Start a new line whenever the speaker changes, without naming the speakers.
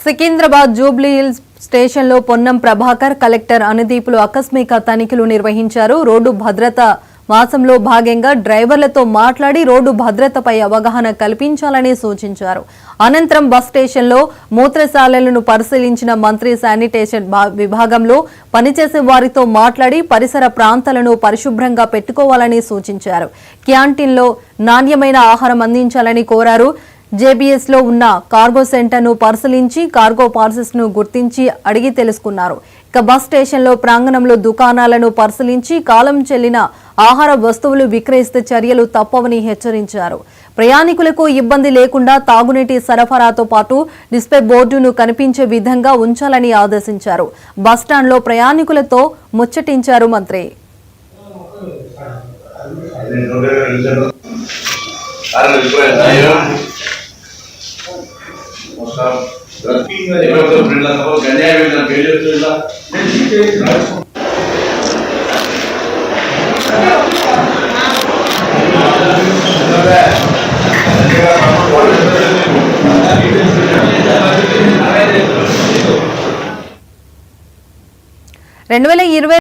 Secunderabad Jubilee hills స్టేషన్లో Ponnam Prabhakar collector అనుదీపులు ఆకస్మిక తనిఖీలు నిర్వహించారు. రోడ్డు భద్రత మాసంలో భాగంగా డ్రైవర్లతో మాట్లాడి రోడ్డు భద్రతపై అవగాహన కల్పించాలని సూచించారు. అనంతరం బస్ స్టేషన్లో మూత్రశాలలను పరిశీలించిన మంత్రి శానిటేషన్ విభాగంలో పనిచేసే వారితో మాట్లాడి పరిసర ప్రాంతాలను పరిశుభ్రంగా పెట్టుకోవాలని సూచించారు. క్యాంటీన్లో నాణ్యమైన ఆహారం అందించాలని కోరారు. జేబీఎస్ లో ఉన్న కార్గో సెంటర్ ను పరిశీలించి కార్గో పార్సెల్స్ ను గుర్తించి అడిగి తెలుసుకున్నారు. ఇక బస్ స్టేషన్ లో ప్రాంగణంలో దుకాణాలను పరిశీలించి కాలం చెల్లిన ఆహార వస్తువులు విక్రయిస్తే చర్యలు తప్పవని హెచ్చరించారు. ప్రయాణికులకు ఇబ్బంది లేకుండా తాగునీటి సరఫరాతో పాటు డిస్ప్లే బోర్డును కనిపించే విధంగా ఉంచాలని ఆదేశించారు. బస్టాండ్ లో ప్రయాణికులతో ముచ్చటించారు మంత్రి.